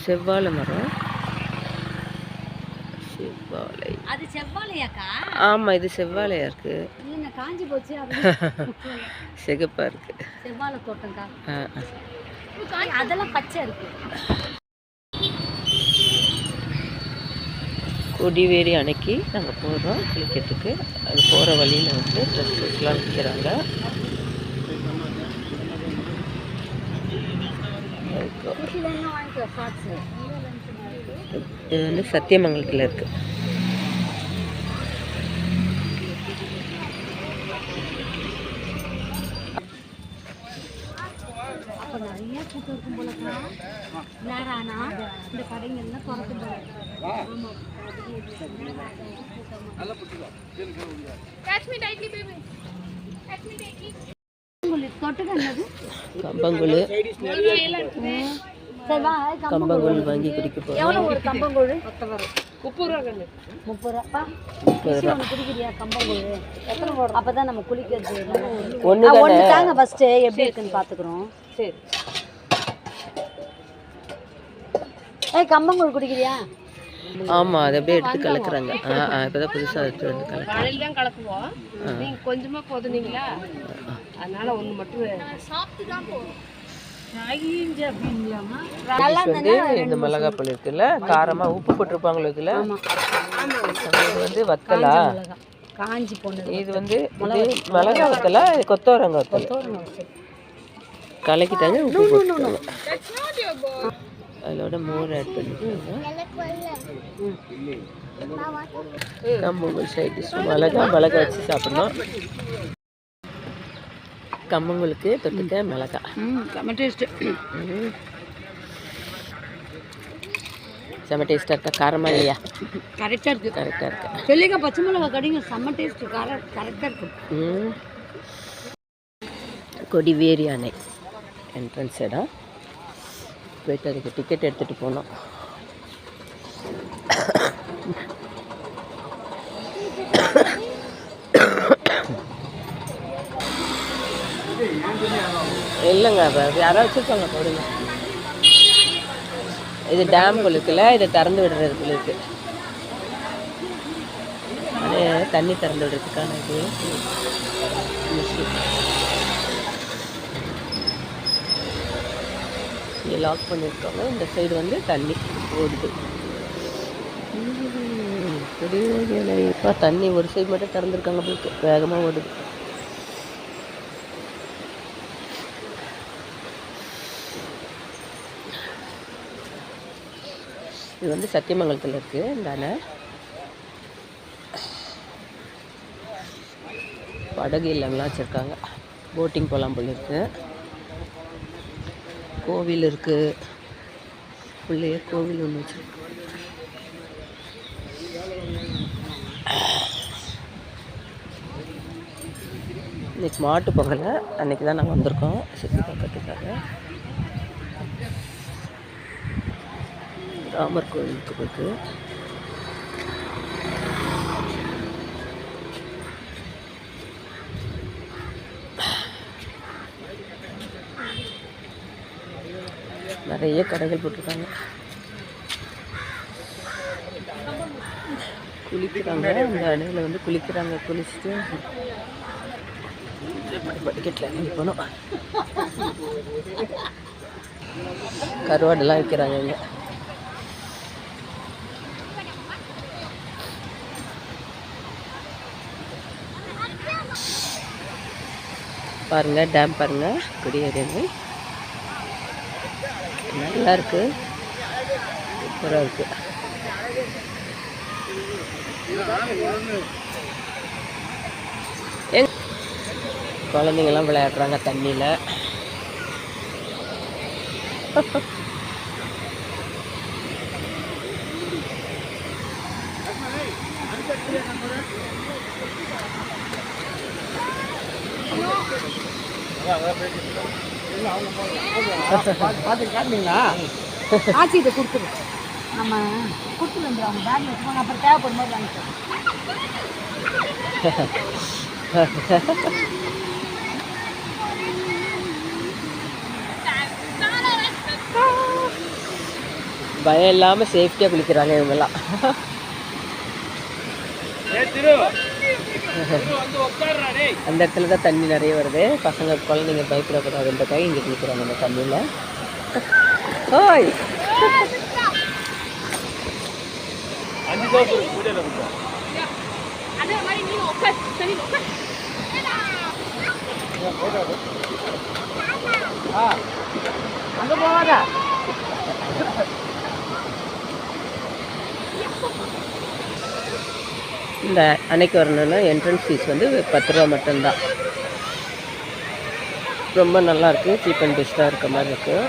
செவ்வாழை மரம். செவ்வாழை. அது செவ்வாழையாக்கா? ஆமா, இது செவ்வாழையா இருக்கு. இல்ல காஞ்சி போச்சு. சிகப்பா இருக்கு. செவ்வாழை தோட்டம்க்கா. அதெல்லாம் பச்சை இருக்கு. கொடிவேரி அணைக்கு நாங்கள் போகிறோம் குளிக்கிறதுக்கு. அது போகிற வழியில் வந்து ட்ரெஸ்லாம் விற்கிறாங்க. இது வந்து சத்தியமங்கலத்தில் இருக்குது. நிறைய கூட்டம் இருக்கும் போலக்கா. நேரம் ஆனா இந்த கடைங்கள்லாம் திறக்கும் போல. கம்பங்கூழ் கம்பங்கூழ் வாங்கி குடிக்க போகிறோம். எவ்வளோ ஒரு கம்பங்கூழ்? 30 ரூபா. குடிக்கிறியா கம்பங்கூழ்? அப்பதான் நம்ம குளிக்கிறது. ஒன்று தாங்க ஃபர்ஸ்ட் எப்படி இருக்குன்னு பார்த்துக்குறோம். சரி. கம்பங்கூழ் குடிக்கிறியா? ஆமா, அதை அப்படியே எடுத்து கலக்குறாங்க. இப்பதான் புதுசாக எடுத்து வந்து கலக்குறாங்க. தான் கலக்குவோம். நீங்க கொஞ்சமா போதுனீங்களா, அதனால ஒன்று மட்டும் சாப்பிட்டு தான் போறோம். இந்த மிளகாய் பழம் இருக்குல்ல, காரமா உப்பு போட்டிருப்பாங்களோ இதுல. இது வந்து வத்தலா காஞ்சி போனது. இது வந்து மிளகாய் வத்தலா, கொத்தவரங்க வத்தல் கலக்கிட்டாங்க, உப்பு போட்டுருக்காங்க. அதோட மோர் ஆட் பண்ணிருக்காங்க. கம்பங்கூழ் சைட் டிஷ். மிளகா வச்சு சாப்பிடணும். கம்பங்கூழுக்கு தொட்டுக்க மிளகாய். செம்ம டேஸ்ட்டு. செம்ம டேஸ்ட்டாக இருக்கா? காரமாக இல்லையா? கரெக்டாக இருக்குது. கரெக்டாக இருக்கு. சொல்லிங்க, பச்சை மிளகா கடிங்க. செம்ம டேஸ்ட்டு. கரெக்டாக இருக்கு. கொடிவேரி அணை என்ட்ரன்ஸ் இடம். போய்ட்டு அதுக்கு டிக்கெட் எடுத்துகிட்டு போனோம். இல்லைங்க, யாராவது வச்சுருப்பாங்க போடுங்க. இது டேம் போல இருக்குல்ல, இதை திறந்து விடுறது போல இருக்கு. அது தண்ணி திறந்து விடுறதுக்கான இது இங்கே லாக் பண்ணியிருக்காங்க. இந்த சைடு வந்து தண்ணி ஓடுது. இப்போ தண்ணி ஒரு சைடு மட்டும் திறந்துருக்காங்க, போயிட்டு வேகமாக ஓடுது. இது வந்து சத்தியமங்கலத்தில் இருக்குது இந்த அணை. படகு இல்லைங்களாம் வச்சுருக்காங்க. போட்டிங் போகலாம் போல இருக்குது. கோவில் இருக்குது. உள்ளே கோவில் ஒன்று வச்சுருக்கு. இன்னைக்கு மாட்டு பொங்கல், அன்றைக்கி தான் நாங்கள் வந்திருக்கோம் சுற்றி பார்க்கறதுக்காக. ராமர் கோவிலுக்கு போயிட்டு நிறைய கடைகள் போட்டிருக்காங்க. குளிக்கிறாங்க, அந்த அணையில் வந்து குளிக்கிறாங்க. குளிச்சுட்டு படிக்கட்டில் இறங்கி போனோம். கருவாடெல்லாம் விற்கிறாங்க இங்கே. பாருங்க, டேம் பாருங்க, கொடிவேரி நல்லா இருக்கு, சூப்பராக இருக்கு. குழந்தைங்கெல்லாம் விளையாடுறாங்க தண்ணியில். காட்டுங்களா? ஆச்சி இதை கொடுத்துரு, நம்ம கொடுத்துட்டு வந்துடும். அவங்க பேக்கில் வச்சுக்கோங்க, அப்புறம் தேவைப்படும் போது வாங்கிக்கலாம். பயம் இல்லாமல் சேஃப்டியாக குளிக்கிறாங்க இவங்கெல்லாம். அந்த இடத்துல தான் தண்ணி நிறைய வருது. பசங்க குழந்தைங்க பயப்படக்கூடாதுன்றக்காக இங்கே குளிக்கிறாங்க அந்த தண்ணியில். ஓய் அங்கே போவாதா? இந்த அன்னைக்கு வரணும்னா என்ட்ரன்ஸ் ஃபீஸ் வந்து 10 ரூபா மட்டும்தான். ரொம்ப நல்லாயிருக்கு, சீப் அண்ட் பெஸ்ட்டாக இருக்க மாதிரி இருக்குது.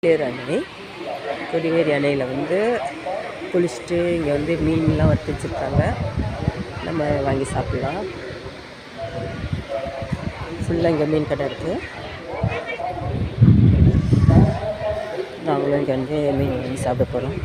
கொடிவேரி அணை, கொடிவேரி அணையில் வந்து குளிச்சுட்டு இங்கே வந்து மீன்லாம் வறுத்து வச்சுருக்காங்க. நம்ம வாங்கி சாப்பிட்லாம். ஃபுல்லாக இங்கே மீன் கடை இருக்குது. நாங்களும் இங்கே வந்து மீன் வாங்கி சாப்பிட போகிறோம்.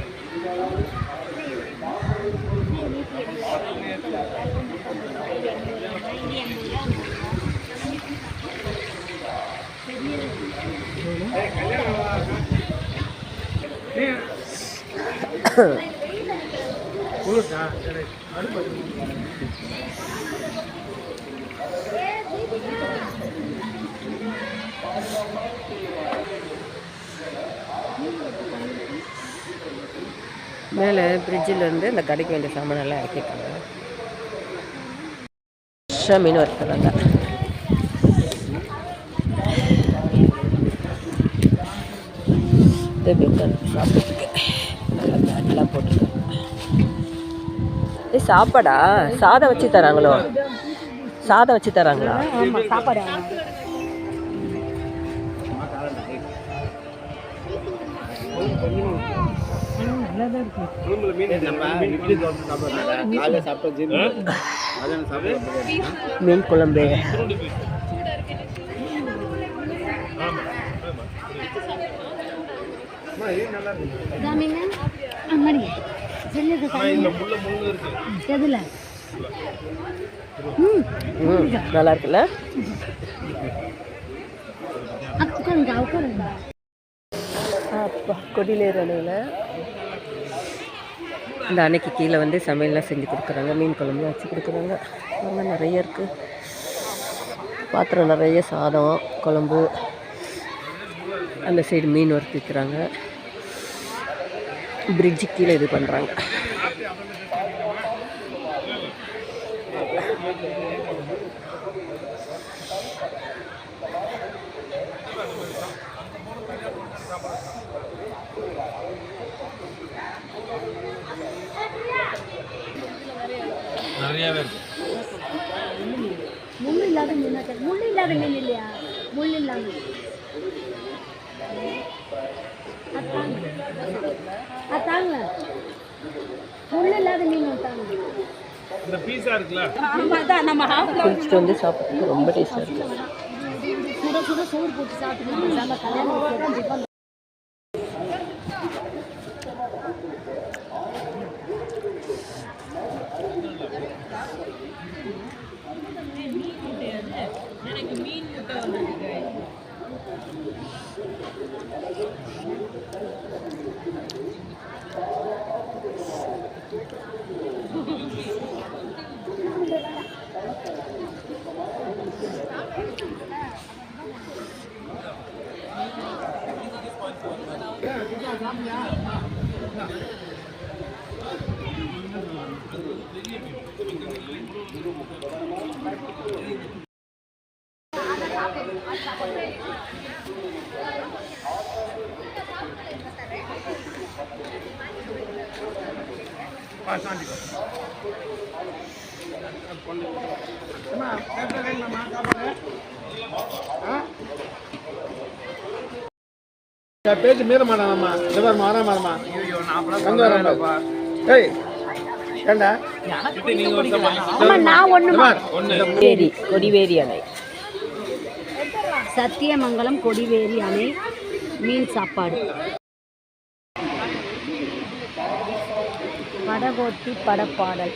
மேலே பிரிட்ஜிலேருந்து இந்த கடைக்கு வேண்டிய சாமானெல்லாம் இறக்கிட்டாங்க. ஃப்ரெஷ்ஷாக மீன் வறுத்துறாங்க. சாப்பிட்டுருக்கு, நல்லா பேட்டெலாம் போட்டுருக்காங்க. சாப்பாடா? சாதம் வச்சு தராங்களோ? சாதம் வச்சு தராங்களா? சாப்பாடு மீன் குழம்பு. நல்லா இருக்குல்ல? அப்பா கொடியிலேறு அணையில் இந்த அணைக்கு கீழே வந்து சமையல்லாம் செஞ்சு கொடுக்குறாங்க. மீன் குழம்பு வச்சு கொடுக்குறாங்க. நல்லா நிறைய இருக்குது. பாத்திரம் நிறைய, சாதம் குழம்பு. அந்த சைடு மீன் வறுத்து விற்கிறாங்க. பிரிட்ஜு கீழே இது பண்ணுறாங்க. முள்ளு இல்லாத மீன், முள்ளு இல்லாத மீன் இல்லையா? முள்ளு இல்லாம அத்தாங்க, முள்ளு இல்லாத மீன் தாங்க. இந்த பீஸா இருக்குல்ல, குளிச்சுட்டு வந்து சாப்பிட்றதுக்கு ரொம்ப டேஸ்டாக இருக்குது. சுட சுட சோறு போட்டு சாப்பிட்டு கல்யாணம். பேச்சு மீற மாட்டாங்கம்மா. இந்த மாதிரி மாற மாறமா வந்து வரப்பா. ஏய் ஏண்டா அம்மா நான் ஒண்ணுமா வேரி கொடிவேரி அணை. சத்தியமங்கலம் கொடிவேரி அணை மீன் சாப்பாடு. படகோட்டி படப்பாடல்.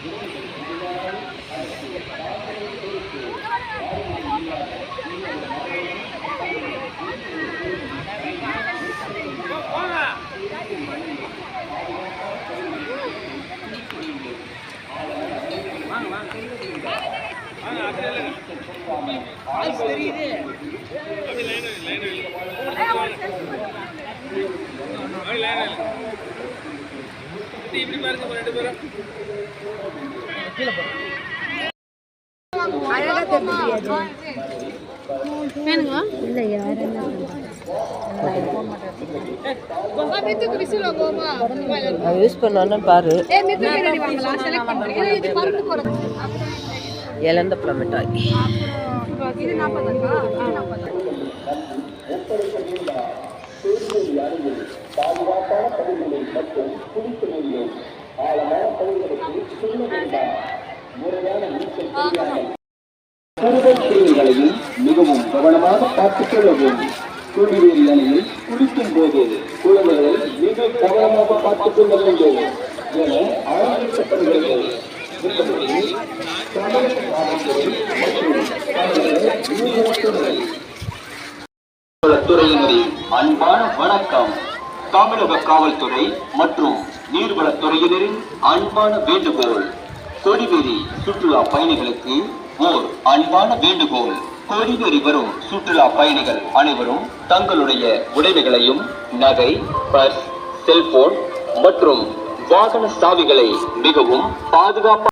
இல்ல யாரு அது யூஸ் பண்ணோன்னு பாரு. இழந்த பழம் மிட்டாய். சிறுவர்களையும் மிகவும் கவனமாக பார்த்துக் கொள்ள வேண்டும். கொடிவேரி அணையில் குளிக்கும் போது குழந்தைகளை மிக கவனமாக பார்த்துக் கொள்ள வேண்டும் என ஆரம்பிக்கப்படுகிறது. துறையினரின் அன்பான வணக்கம். தமிழக காவல்துறை மற்றும் நீர்வளத்துறையினரின் அன்பான வேண்டுகோள். கொடிவேரி சுற்றுலா பயணிகளுக்கு ஓர் அன்பான வேண்டுகோள். கொடிவேரி வரும் சுற்றுலா பயணிகள் அனைவரும் தங்களுடைய உடைமைகளையும் நகை, பர்ஸ், செல்போன் மற்றும் வாகன சாவிகளை மிகவும் பாதுகாப்பாக